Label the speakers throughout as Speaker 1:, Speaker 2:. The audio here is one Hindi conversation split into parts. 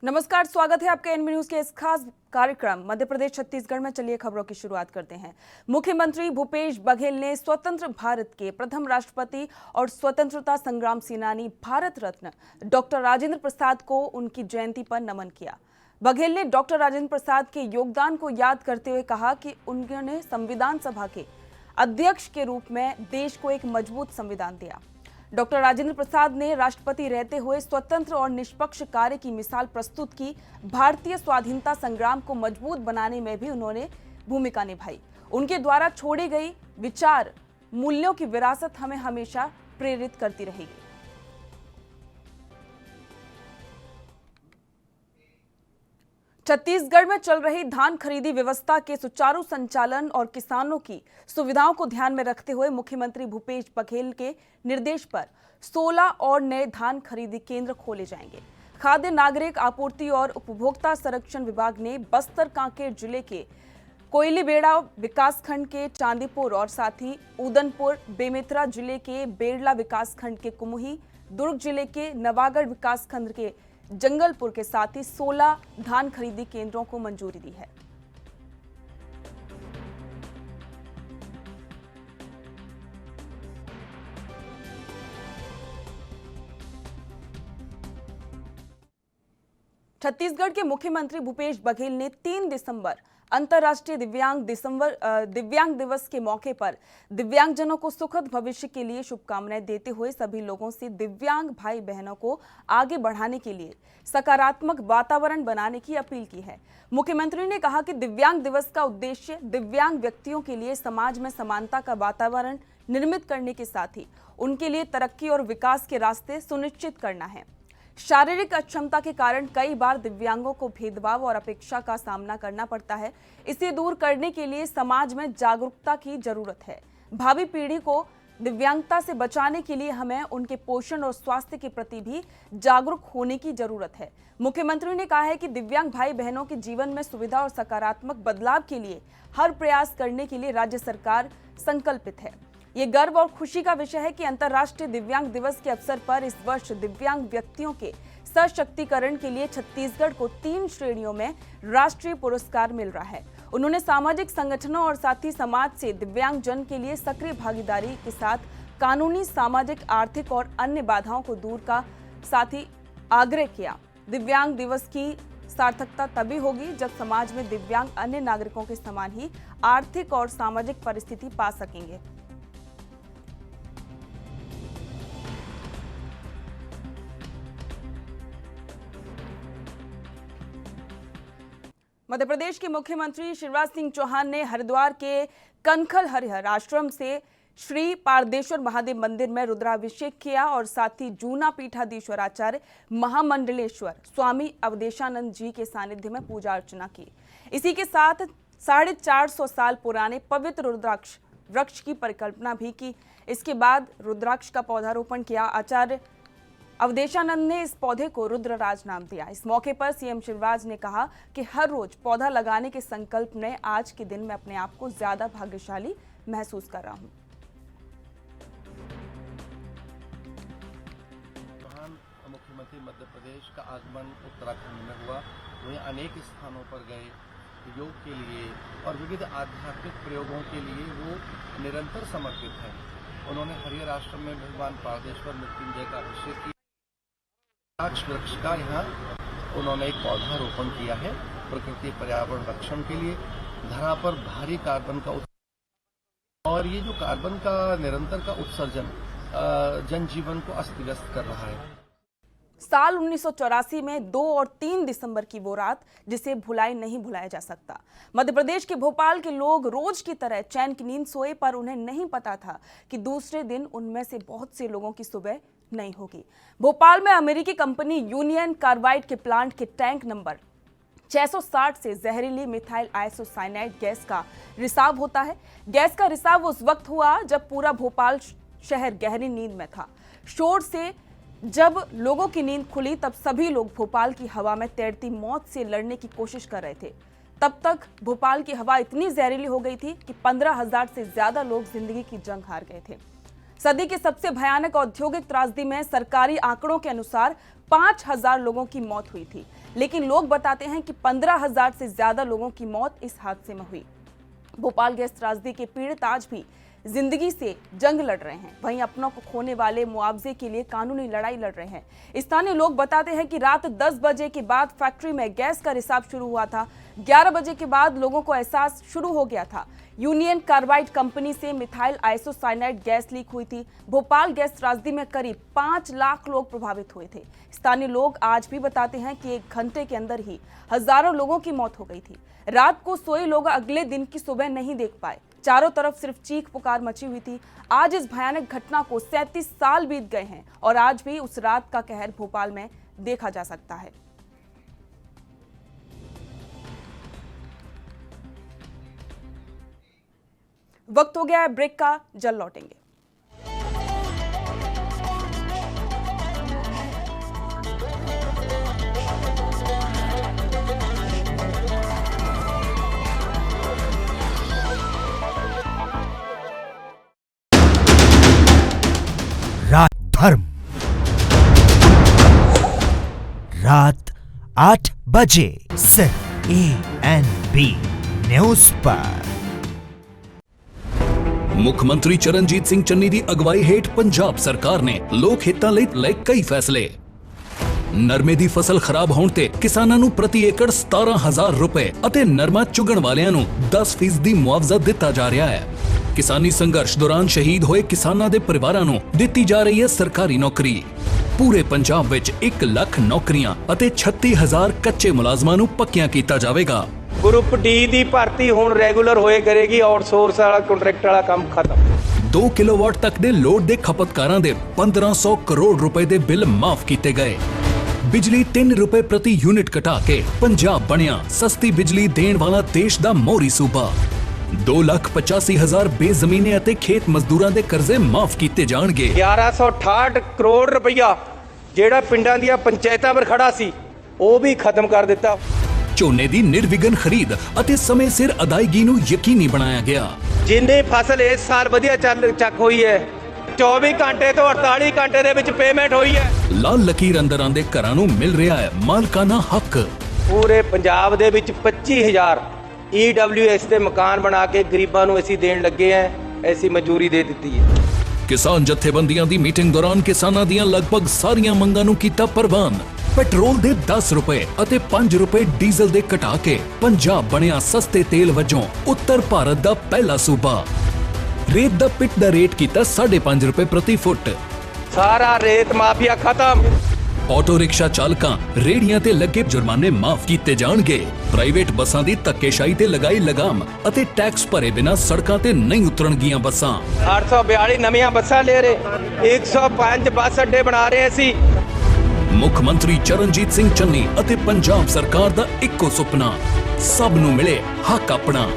Speaker 1: नमस्कार, स्वागत है आपके एनबी न्यूज के इस खास कार्यक्रम मध्य प्रदेश छत्तीसगढ़ में। चलिए खबरों की शुरुआत करते हैं। मुख्यमंत्री भूपेश बघेल ने स्वतंत्र भारत के प्रथम राष्ट्रपति और स्वतंत्रता संग्राम सेनानी भारत रत्न डॉक्टर राजेंद्र प्रसाद को उनकी जयंती पर नमन किया। बघेल ने डॉक्टर राजेंद्र प्रसाद के योगदान को याद करते हुए कहा कि उन्होंने संविधान सभा के अध्यक्ष के रूप में देश को एक मजबूत संविधान दिया। डॉक्टर राजेंद्र प्रसाद ने राष्ट्रपति रहते हुए स्वतंत्र और निष्पक्ष कार्य की मिसाल प्रस्तुत की। भारतीय स्वाधीनता संग्राम को मजबूत बनाने में भी उन्होंने भूमिका निभाई। उनके द्वारा छोड़ी गई विचार मूल्यों की विरासत हमें हमेशा प्रेरित करती रहेगी। छत्तीसगढ़ में चल रही धान खरीदी व्यवस्था के सुचारू संचालन और किसानों की सुविधाओं को ध्यान में रखते हुए मुख्यमंत्री भूपेश बघेल के निर्देश पर 16 और नए धान खरीदी केंद्र खोले जाएंगे। खाद्य नागरिक आपूर्ति और उपभोक्ता संरक्षण विभाग ने बस्तर कांकेर जिले के कोयलीबेड़ा विकासखंड के चांदीपुर और साथ ही उदनपुर, बेमेतरा जिले के बेरला विकासखंड के कुमुही, दुर्ग जिले के नवागढ़ विकासखंड के जंगलपुर के साथ ही 16 धान खरीदी केंद्रों को मंजूरी दी है। छत्तीसगढ़ के मुख्यमंत्री भूपेश बघेल ने 3 दिसंबर अंतर्राष्ट्रीय दिव्यांग दिवस के मौके पर दिव्यांगजनों को सुखद भविष्य के लिए शुभकामनाएं देते हुए सभी लोगों से दिव्यांग भाई बहनों को आगे बढ़ाने के लिए सकारात्मक वातावरण बनाने की अपील की है। मुख्यमंत्री ने कहा कि दिव्यांग दिवस का उद्देश्य दिव्यांग व्यक्तियों के लिए समाज में समानता का वातावरण निर्मित करने के साथ ही उनके लिए तरक्की और विकास के रास्ते सुनिश्चित करना है। शारीरिक अक्षमता के कारण कई बार दिव्यांगों को भेदभाव और अपेक्षा का सामना करना पड़ता है। इसे दूर करने के लिए समाज में जागरूकता की जरूरत है। भावी पीढ़ी को दिव्यांगता से बचाने के लिए हमें उनके पोषण और स्वास्थ्य के प्रति भी जागरूक होने की जरूरत है। मुख्यमंत्री ने कहा है कि दिव्यांग भाई बहनों के जीवन में सुविधा और सकारात्मक बदलाव के लिए हर प्रयास करने के लिए राज्य सरकार संकल्पित है। ये गर्व और खुशी का विषय है कि अंतर्राष्ट्रीय दिव्यांग दिवस के अवसर पर इस वर्ष दिव्यांग व्यक्तियों के सशक्तिकरण के लिए छत्तीसगढ़ को 3 श्रेणियों में राष्ट्रीय पुरस्कार मिल रहा है। उन्होंने सामाजिक संगठनों और साथ ही समाज से दिव्यांग जन के लिए सक्रिय भागीदारी के साथ कानूनी, सामाजिक, आर्थिक और अन्य बाधाओं को दूर का साथ ही आग्रह किया। दिव्यांग दिवस की सार्थकता तभी होगी जब समाज में दिव्यांग अन्य नागरिकों के समान ही आर्थिक और सामाजिक परिस्थिति पा सकेंगे। मध्य प्रदेश के मुख्यमंत्री शिवराज सिंह चौहान ने हरिद्वार के कनखल हरिहर आश्रम से श्री पारदेश्वर महादेव मंदिर में रुद्राभिषेक किया और साथ ही जूना पीठाधीश्वराचार्य महामंडलेश्वर स्वामी अवधेशानंद जी के सानिध्य में पूजा अर्चना की। इसी के साथ 450 साल पुराने पवित्र रुद्राक्ष वृक्ष की परिकल्पना भी की। इसके बाद रुद्राक्ष का पौधारोपण किया। आचार्य अवधेशानंद ने इस पौधे को रुद्रराज नाम दिया। इस मौके पर सीएम शिवराज ने कहा कि हर रोज पौधा लगाने के संकल्प ने आज के दिन में अपने आप को ज्यादा भाग्यशाली महसूस कर रहा हूं।
Speaker 2: महान मुख्यमंत्री मध्य प्रदेश का आगमन उत्तराखंड में हुआ। वहीं अनेक स्थानों पर गए योग के लिए और विविध आध्यात्मिक प्रयोगों के लिए वो निरंतर समर्पित है। उन्होंने हरिहर आश्रम में भगवान पारदेश्वर मृत्युंजय का अभिषेक किया। वृक्ष का यहाँ उन्होंने एक पौधारोपण किया है प्रकृति पर्यावरण रक्षण के लिए। धरा पर भारी कार्बन का और ये जो कार्बन का निरंतर का उत्सर्जन जनजीवन को अस्त व्यस्त कर रहा है।
Speaker 1: साल 1984 में 2 और 3 दिसंबर की वो रात जिसे नहीं भुलाया जा सकता। मध्य प्रदेश के भोपाल के लोग रोज की तरह चैन की नींद सोए, पर उन्हें नहीं पता था कि दूसरे दिन उनमें से बहुत से लोगों की सुबह नहीं होगी। भोपाल में अमेरिकी कंपनी यूनियन कार्बाइड के प्लांट के टैंक नंबर 660 से जहरीली मिथाइल आइसोसाइनाइड गैस का रिसाव होता है। गैस का रिसाव उस वक्त हुआ जब पूरा भोपाल शहर गहरी नींद में था। शोर से जब लोगों की नींद खुली तब सभी लोग भोपाल की हवा में तैरती मौत से लड़ने की कोशिश कर रहे थे। तब तक भोपाल की हवा इतनी जहरीली हो गई थी कि 15,000 से ज्यादा लोग जिंदगी की जंग हार गए थे। सदी के सबसे भयानक औद्योगिक त्रासदी में सरकारी आंकड़ों के अनुसार 5,000 लोगों की मौत हुई थी, लेकिन लोग बताते हैं कि 15,000 से ज्यादा लोगों की मौत इस हादसे में हुई। भोपाल गैस त्रासदी के पीड़ित आज भी जिंदगी से जंग लड़ रहे हैं, वहीं अपनों को खोने वाले मुआवजे के लिए कानूनी लड़ाई लड़ रहे हैं। स्थानीय लोग बताते हैं कि रात 10 बजे के बाद फैक्ट्री में गैस का रिसाव शुरू हुआ था। 11 बजे के बाद लोगों को एहसास शुरू हो गया था। यूनियन कार्बाइड कंपनी से मिथाइल आइसोसाइनाइड गैस लीक हुई थी। भोपाल गैस त्रासदी में करीब 5 लाख लोग प्रभावित हुए थे। स्थानीय लोग आज भी बताते हैं कि 1 घंटे के अंदर ही हजारों लोगों की मौत हो गई थी। रात को सोए लोग अगले दिन की सुबह नहीं देख पाए। चारों तरफ सिर्फ चीख पुकार मची हुई थी। आज इस भयानक घटना को 37 साल बीत गए हैं और आज भी उस रात का कहर भोपाल में देखा जा सकता है। वक्त हो गया है ब्रेक का, जल्द लौटेंगे।
Speaker 3: रात धर्म रात 8 बजे सिर्फ ANB न्यूज़ पर।
Speaker 4: ਮੁੱਖ ਮੰਤਰੀ ਚਰਨਜੀਤ ਸਿੰਘ ਚੰਨੀ ਦੀ ਅਗਵਾਈ ਹੇਠ ਪੰਜਾਬ ਸਰਕਾਰ ਨੇ ਲੋਕ ਹਿੱਤਾਂ ਲਈ ਲਏ ਕਈ ਫੈਸਲੇ। ਨਰਮੇ ਦੀ ਫਸਲ ਖਰਾਬ ਹੋਣ ਤੇ ਕਿਸਾਨਾਂ ਨੂੰ ਪ੍ਰਤੀ ਏਕੜ 17,000 ਰੁਪਏ ਅਤੇ ਨਰਮਾ ਚੁਗਣ ਵਾਲਿਆਂ ਨੂੰ 10% ਦੀ ਮੁਆਵਜ਼ਾ ਦਿੱਤਾ ਜਾ ਰਿਹਾ ਹੈ। ਕਿਸਾਨੀ ਸੰਘਰਸ਼ ਦੌਰਾਨ ਸ਼ਹੀਦ ਹੋਏ ਕਿਸਾਨਾਂ ਦੇ ਪਰਿਵਾਰਾਂ ਨੂੰ ਦਿੱਤੀ ਜਾ ਰਹੀ ਹੈ ਸਰਕਾਰੀ ਨੌਕਰੀ। ਪੂਰੇ ਪੰਜਾਬ ਵਿੱਚ 1 ਲੱਖ ਨੌਕਰੀਆਂ ਅਤੇ 36,000 ਕੱਚੇ ਮੁਲਾਜ਼ਮਾਂ ਨੂੰ ਪੱਕਿਆਂ ਕੀਤਾ ਜਾਵੇਗਾ।
Speaker 5: ग्रुप डी ਦੀ ਭਰਤੀ ਹੁਣ ਰੈਗੂਲਰ ਹੋਏ ਕਰੇਗੀ, ਆਊਟਸੋਰਸ ਵਾਲਾ ਕੰਟਰੈਕਟ ਵਾਲਾ ਕੰਮ ਖਤਮ।
Speaker 4: 2 ਕਿਲੋਵਾਟ ਤੱਕ ਦੇ ਲੋਡ ਦੇ ਖਪਤਕਾਰਾਂ ਦੇ 1500 ਕਰੋੜ ਰੁਪਏ ਦੇ ਬਿੱਲ ਮਾਫ ਕੀਤੇ ਗਏ। ਬਿਜਲੀ 3 ਰੁਪਏ ਪ੍ਰਤੀ ਯੂਨਿਟ ਘਟਾ ਕੇ ਪੰਜਾਬ ਬਣਿਆ ਸਸਤੀ ਬਿਜਲੀ ਦੇਣ ਵਾਲਾ ਦੇਸ਼ ਦਾ ਮੋਹਰੀ ਸੂਬਾ। 2,85,000 ਬੇਜ਼ਮੀਨੇ ਅਤੇ ਖੇਤ ਮਜ਼ਦੂਰਾਂ ਦੇ ਕਰਜ਼ੇ ਮਾਫ ਕੀਤੇ ਜਾਣਗੇ।
Speaker 5: 1168 ਕਰੋੜ ਰੁਪਈਆ ਜਿਹੜਾ ਪਿੰਡਾਂ ਦੀਆਂ ਪੰਚਾਇਤਾਂ ਪਰ ਖੜਾ ਸੀ ਉਹ ਵੀ ਖਤਮ ਕਰ ਦਿੱਤਾ।
Speaker 4: ਝੋਨੇ ਦੀ ਨਿਰਵਿਘਨ ਖਰੀਦ ਅਤੇ ਸਮੇਂ ਸਿਰ ਅਦਾਇਗੀ ਨੂੰ ਯਕੀਨੀ ਬਣਾਇਆ ਗਿਆ।
Speaker 5: ਜਿੰਨੀ ਫਸਲ ਇਸ ਸਾਲ ਵਧੀਆ ਚੱਕ ਹੋਈ ਹੈ 24 ਘੰਟੇ ਤੋਂ 48 ਘੰਟੇ ਦੇ ਵਿੱਚ ਪੇਮੈਂਟ ਹੋਈ ਹੈ।
Speaker 4: ਲਾਲ ਲਕੀਰ ਅੰਦਰ ਆਂਦੇ ਘਰਾਂ ਨੂੰ ਮਿਲ ਰਿਹਾ ਹੈ ਮਾਲਕਾਨਾ ਹੱਕ।
Speaker 5: ਪੂਰੇ ਪੰਜਾਬ ਦੇ ਵਿੱਚ 25,000 EWS ਦੇ ਮਕਾਨ ਬਣਾ ਕੇ ਗਰੀਬਾਂ ਨੂੰ ਅਸੀਂ ਦੇਣ ਲੱਗੇ ਹਾਂ। ਐਸੀ ਮਨਜ਼ੂਰੀ ਦੇ ਦਿੱਤੀ ਹੈ।
Speaker 4: ਕਿਸਾਨ ਜਥੇਬੰਦੀਆਂ ਦੀ ਮੀਟਿੰਗ ਦੌਰਾਨ ਕਿਸਾਨਾਂ ਦੀਆਂ ਲਗਭਗ ਸਾਰੀਆਂ ਮੰਗਾਂ ਨੂੰ ਕੀਤਾ ਪ੍ਰਵਾਨ। ਪੈਟਰੋਲ ਦੇ 10 ਰੁਪਏ ਅਤੇ 5 ਰੁਪਏ ਡੀਜ਼ਲ ਦੇ ਘਟਾ ਕੇ ਪੰਜਾਬ ਬਣਿਆ ਸਸਤੇ ਤੇਲ ਵਜੋਂ ਉੱਤਰ ਭਾਰਤ ਦਾ ਪਹਿਲਾ ਸੂਬਾ। ਰੇਤ ਦਾ ਪਿੱਟ ਦਾ ਰੇਟ ਕੀਤਾ 5.5 ਰੁਪਏ ਪ੍ਰਤੀ ਫੁੱਟ।
Speaker 5: ਸਾਰਾ ਰੇਤ ਮਾਫੀਆ ਖਤਮ।
Speaker 4: ਆਟੋ ਰਿਕਸ਼ਾ ਚਾਲਕਾਂ ਰੇੜੀਆਂ ਤੇ ਲੱਗੇ ਜੁਰਮਾਨੇ ਮਾਫ ਕੀਤੇ ਜਾਣਗੇ। ਪ੍ਰਾਈਵੇਟ ਬੱਸਾਂ ਦੀ ਧੱਕੇਸ਼ਾਹੀ ਤੇ ਲਗਾਈ ਲਗਾਮ ਅਤੇ ਟੈਕਸ ਭਰੇ ਬਿਨਾਂ ਸੜਕਾਂ ਤੇ ਨਹੀਂ ਉਤਰਨਗੀਆਂ ਬੱਸਾਂ।
Speaker 5: 842 ਨਵੀਆਂ ਬੱਸਾਂ ਲੈ ਰਹੇ, 105 ਬੱਸ ਅੱਡੇ ਬਣਾ ਰਹੇ ਅਸੀਂ।
Speaker 4: ਮੁੱਖ ਮੰਤਰੀ ਚਰਨਜੀਤ ਸਿੰਘ ਚੰਨੀ ਅਤੇ ਪੰਜਾਬ ਸਰਕਾਰ ਦਾ ਇੱਕੋ ਸੁਪਨਾ, ਸਭ ਨੂੰ ਮਿਲੇ ਹੱਕ ਆਪਣਾ।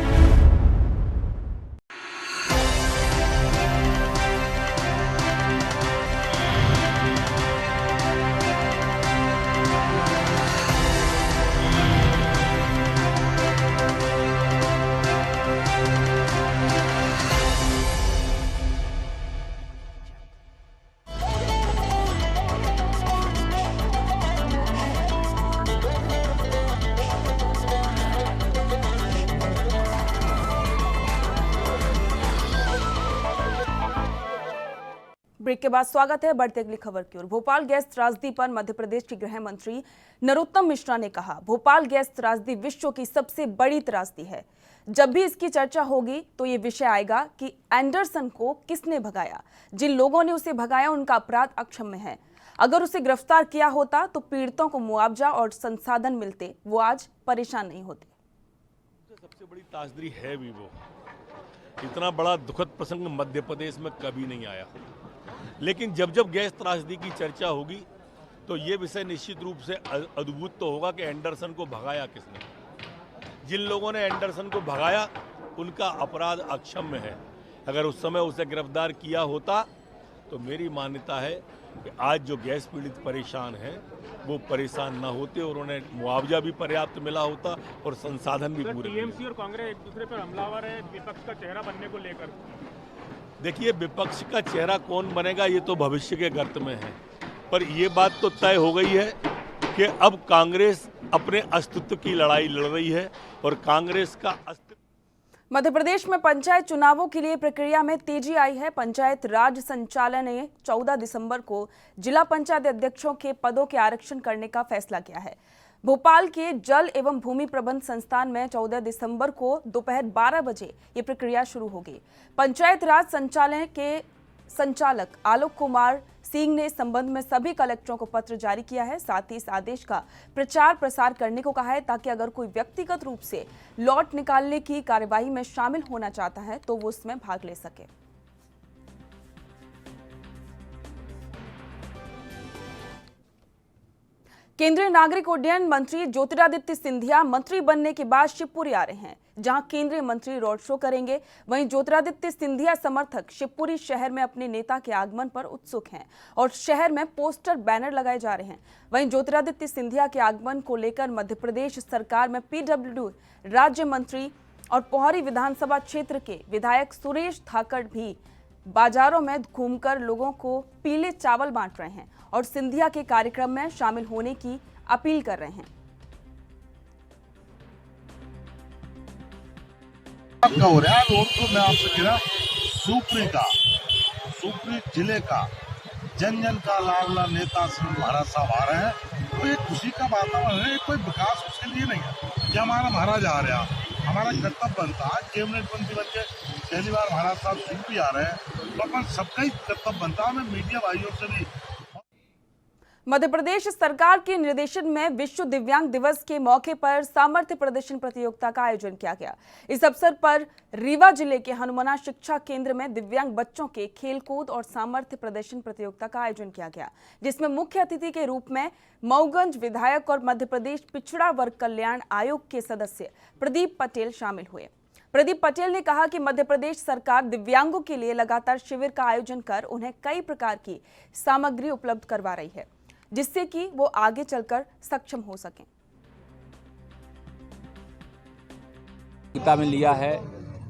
Speaker 1: ब्रेक के बाद स्वागत है। बढ़ते अगली खबर की ओर। भोपाल गैस त्रासदी पर मध्य प्रदेश के गृह मंत्री नरोत्तम मिश्रा ने कहा, भोपाल गैस त्रासदी विश्व की सबसे बड़ी त्रासदी है। जब भी इसकी चर्चा होगी तो ये विषय आएगा कि एंडरसन को किसने भगाया। जिन लोगों ने उसे भगाया उनका अपराध अक्षम्य है। अगर उसे गिरफ्तार किया होता तो पीड़ितों को मुआवजा और संसाधन मिलते, वो आज परेशान नहीं होते।
Speaker 6: सबसे बड़ी त्रासदी है भी वो। इतना बड़ा दुखद प्रसंग मध्य प्रदेश में कभी नहीं आया। लेकिन जब जब गैस त्रासदी की चर्चा होगी तो ये विषय निश्चित रूप से अद्भुत तो होगा कि एंडरसन को भगाया किसने। जिन लोगों ने एंडरसन को भगाया उनका अपराध अक्षम्य है। अगर उस समय उसे गिरफ्तार किया होता तो मेरी मान्यता है कि आज जो गैस पीड़ित परेशान हैं वो परेशान ना होते और उन्हें मुआवजा भी पर्याप्त मिला होता और संसाधन भी पूरे।
Speaker 7: टीएमसी और कांग्रेस एक दूसरे पर हमलावर है विपक्ष का चेहरा बनने को लेकर।
Speaker 6: देखिए, विपक्ष का चेहरा कौन बनेगा ये तो भविष्य के गर्त में है, पर ये बात तो तय हो गई है कि अब कांग्रेस अपने अस्तित्व की लड़ाई लड़ रही है और कांग्रेस का अस्तित्व।
Speaker 1: मध्य प्रदेश में पंचायत चुनावों के लिए प्रक्रिया में तेजी आई है। पंचायत राज संचालय ने 14 दिसंबर को जिला पंचायत अध्यक्षों के पदों के आरक्षण करने का फैसला किया है। भोपाल के जल एवं भूमि प्रबंध संस्थान में 14 दिसंबर को दोपहर 12 बजे ये प्रक्रिया शुरू होगी। पंचायत राज संचालय के संचालक आलोक कुमार सिंह ने इस संबंध में सभी कलेक्टरों को पत्र जारी किया है। साथ ही इस आदेश का प्रचार प्रसार करने को कहा है ताकि अगर कोई व्यक्तिगत रूप से लॉट निकालने की कार्यवाही में शामिल होना चाहता है तो वो उसमें भाग ले सके। केंद्रीय नागरिक उड्डयन मंत्री ज्योतिरादित्य सिंधिया मंत्री बनने के बाद शिवपुरी आ रहे हैं, जहां केंद्रीय मंत्री रोड शो करेंगे। वहीं ज्योतिरादित्य सिंधिया समर्थक शिवपुरी शहर में अपने नेता के आगमन पर उत्सुक हैं और शहर में पोस्टर बैनर लगाए जा रहे हैं। वहीं ज्योतिरादित्य सिंधिया के आगमन को लेकर मध्य प्रदेश सरकार में पीडब्ल्यूडी राज्य मंत्री और पोहरी विधानसभा क्षेत्र के विधायक सुरेश धाकड़ भी बाजारों में घूमकर लोगों को पीले चावल बांट रहे हैं और सिंधिया के कार्यक्रम में शामिल होने की अपील कर रहे हैं।
Speaker 7: आपका हो रहा है रोड को मैं आपसे कह रहा सुपरी जिले का जन जन का लाडला नेता श्री महाराज साहब आ रहे हैं। तो ये खुशी का वातावरण है, कोई विकास उसके लिए नहीं है कि हमारा महाराज आ रहा है। हमारा कर्तव्य बनता है, कैबिनेट मंत्री बन के पहली बार महाराज साहब भी आ रहे हैं, तो अपन सबका ही कर्तव्य बनता है। मैं मीडिया भाइयों से भी
Speaker 1: मध्य प्रदेश सरकार के निर्देशन में विश्व दिव्यांग दिवस के मौके पर सामर्थ्य प्रदर्शन प्रतियोगिता का आयोजन किया गया। इस अवसर पर रीवा जिले के हनुमाना शिक्षा केंद्र में दिव्यांग बच्चों के खेलकूद और सामर्थ्य प्रदर्शन प्रतियोगिता का आयोजन किया गया, जिसमें मुख्य अतिथि के रूप में मऊगंज विधायक और मध्य प्रदेश पिछड़ा वर्ग कल्याण आयोग के सदस्य प्रदीप पटेल शामिल हुए। प्रदीप पटेल ने कहा कि मध्य प्रदेश सरकार दिव्यांगों के लिए लगातार शिविर का आयोजन कर उन्हें कई प्रकार की सामग्री उपलब्ध करवा रही है, जिससे कि वो आगे चलकर सक्षम हो सकें।
Speaker 8: प्रतियोगिता में लिया है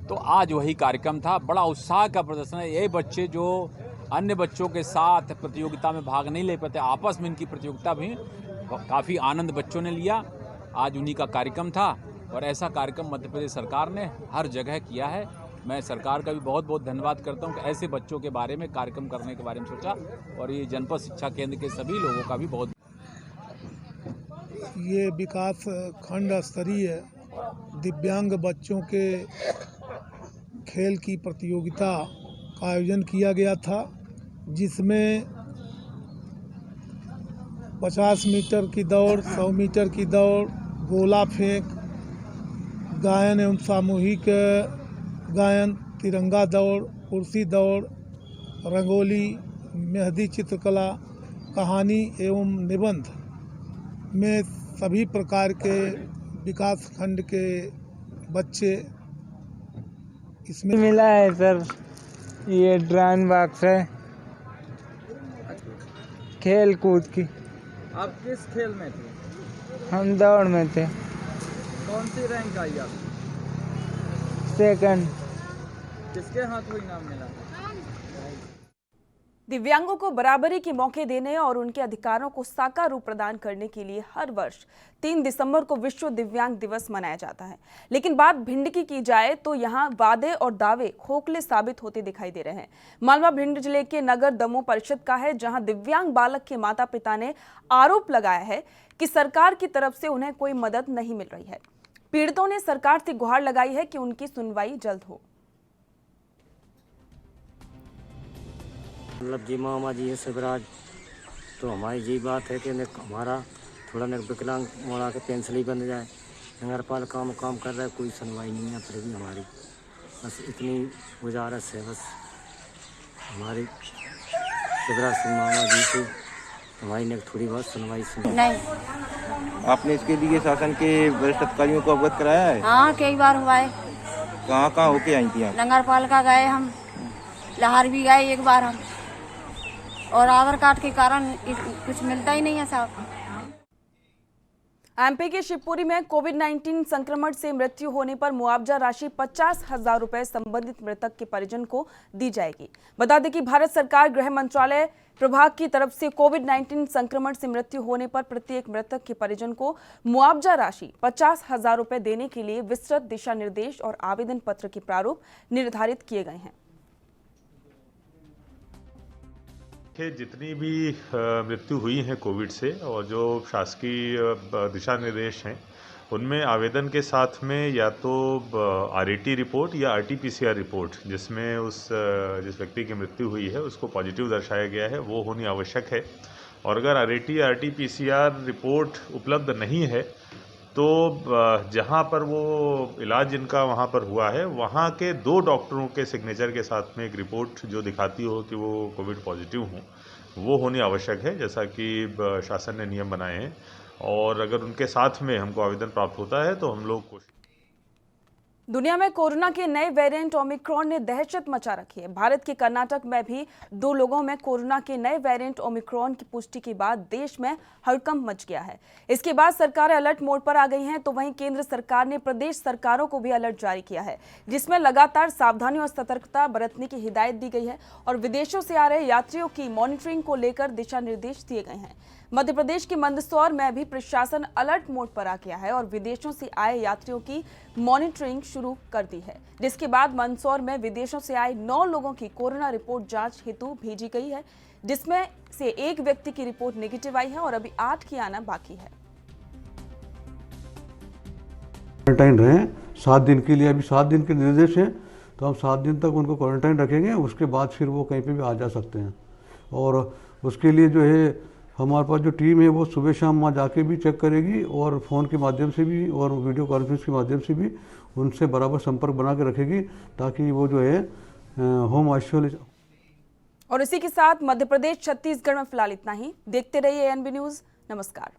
Speaker 8: तो आज वही कार्यक्रम था। बड़ा उत्साह का प्रदर्शन है। ये बच्चे जो अन्य बच्चों के साथ प्रतियोगिता में भाग नहीं ले पाते, आपस में इनकी प्रतियोगिता भी काफ़ी आनंद बच्चों ने लिया। आज उन्हीं का कार्यक्रम था और ऐसा कार्यक्रम मध्य प्रदेश सरकार ने हर जगह किया है। मैं सरकार का भी बहुत बहुत धन्यवाद करता हूं कि ऐसे बच्चों के बारे में कार्यक्रम करने के बारे में सोचा, और ये जनपद शिक्षा केंद्र के सभी लोगों का भी बहुत।
Speaker 9: ये विकास खंड स्तरीय दिव्यांग बच्चों के खेल की प्रतियोगिता का आयोजन किया गया था, जिसमें 50 मीटर की दौड़, 100 मीटर की दौड़, गोला फेंक, गायन एवं सामूहिक गायन, तिरंगा दौड़, कुर्सी दौड़, रंगोली, मेहंदी चित्रकला, कहानी एवं निबंध में सभी प्रकार के विकास खंड के बच्चे इसमें
Speaker 10: मिला है। सर ये ड्रॉइंग बॉक्स है खेल कूद की।
Speaker 11: आप किस खेल में थे?
Speaker 10: हम दौड़ में थे।
Speaker 11: कौन सी रैंक आई आप?
Speaker 10: सेकंड।
Speaker 11: किसके हाथ में इनाम मिला?
Speaker 1: दिव्यांगों को बराबरी के मौके देने और उनके अधिकारों को साकार रूप प्रदान करने के लिए हर वर्ष 3 दिसंबर को विश्व दिव्यांग दिवस मनाया जाता है। लेकिन बात भिंड की जाए तो यहाँ वादे और दावे खोखले साबित होते दिखाई दे रहे हैं। मालवा भिंड जिले के नगर दमोह परिषद का है, जहां दिव्यांग बालक के माता पिता ने आरोप लगाया है कि सरकार की तरफ से उन्हें कोई मदद नहीं मिल रही है। पीड़ितों ने सरकार से गुहार लगाई है कि उनकी सुनवाई जल्द हो।
Speaker 12: मतलब जी मामा जी है शिवराज, तो हमारी ये बात है कि हमारा थोड़ा विकलांग मोड़ा के पेंशन ही बन जाए। नगर पाल काम कर रहा है, कोई सुनवाई नहीं है। फिर भी हमारी बस इतनी गुजारिश है, बस हमारी शिवराज सिंह मामा जी से हमारी ने थोड़ी बहुत सुनवाई सुनी
Speaker 13: नहीं। आपने इसके लिए शासन के वरिष्ठ अधिकारियों को अवगत कराया है?
Speaker 14: हाँ, कई बार हुआ है।
Speaker 13: कहाँ होके आई थी आप?
Speaker 14: नगर पालिका गए हम, लहार भी गए एक बार हम, और आधार कार्ड के कारण कुछ मिलता ही नहीं है साहब।
Speaker 1: एमपी के शिवपुरी में कोविड-19 संक्रमण से मृत्यु होने पर मुआवजा राशि 50,000 रुपए संबंधित मृतक के परिजन को दी जाएगी। बता दें कि भारत सरकार गृह मंत्रालय प्रभाग की तरफ से कोविड-19 संक्रमण से मृत्यु होने पर प्रत्येक मृतक के परिजन को मुआवजा राशि 50,000 रुपए देने के लिए विस्तृत दिशा निर्देश और आवेदन पत्र के प्रारूप निर्धारित किए गए हैं।
Speaker 15: जितनी भी मृत्यु हुई है कोविड से और जो शासकीय दिशा निर्देश हैं उनमें आवेदन के साथ में या तो आरएटी रिपोर्ट या आरटीपीसीआर रिपोर्ट जिसमें जिस व्यक्ति की मृत्यु हुई है उसको पॉजिटिव दर्शाया गया है वो होनी आवश्यक है। और अगर आरएटी या आरटीपीसीआर रिपोर्ट उपलब्ध नहीं है तो जहां पर वो इलाज जिनका वहां पर हुआ है वहां के 2 डॉक्टरों के सिग्नेचर के साथ में एक रिपोर्ट जो दिखाती हो कि वो कोविड पॉजिटिव हों वो होनी आवश्यक है, जैसा कि शासन ने नियम बनाए हैं। और अगर उनके साथ में हमको आवेदन प्राप्त होता है तो हम लोग कोशिश।
Speaker 1: दुनिया में कोरोना के नए वेरिएंट ओमिक्रॉन ने दहशत मचा रखी है। भारत के कर्नाटक में भी 2 लोगों में कोरोना के नए वेरिएंट ओमिक्रॉन की पुष्टि के बाद देश में हड़कंप मच गया है। इसके बाद सरकारें अलर्ट मोड पर आ गई हैं, तो वहीं केंद्र सरकार ने प्रदेश सरकारों को भी अलर्ट जारी किया है, जिसमें लगातार सावधानी और सतर्कता बरतने की हिदायत दी गई है और विदेशों से आ रहे यात्रियों की मॉनिटरिंग को लेकर दिशा निर्देश दिए गए हैं। मध्य प्रदेश के मंदसौर में भी प्रशासन अलर्ट मोड पर आ गया है और विदेशों से आए यात्रियों की मॉनिटरिंग शुरू कर दी है, जिसके बाद मंदसौर में विदेशों से आए 9 लोगों की कोरोना रिपोर्ट जांच हेतु भेजी गई है, जिसमें से एक व्यक्ति की रिपोर्ट नेगेटिव आई है और अभी 8 की आना बाकी है।
Speaker 16: क्वारंटाइन रहें 7 दिन के लिए, अभी 7 दिन के निर्देश हैं तो हम 7 दिन तक उनको क्वारंटाइन रखेंगे, उसके बाद फिर वो कहीं पे भी आ जा सकते हैं। और उसके लिए जो है हमारे पास जो टीम है वो सुबह शाम वहाँ जाके भी चेक करेगी और फ़ोन के माध्यम से भी और वीडियो कॉन्फ्रेंस के माध्यम से भी उनसे बराबर संपर्क बना के रखेगी ताकि वो जो है होम आइसोलेशन।
Speaker 1: और इसी के साथ मध्य प्रदेश छत्तीसगढ़ में फिलहाल इतना ही। देखते रहिए एएनबी न्यूज़। नमस्कार।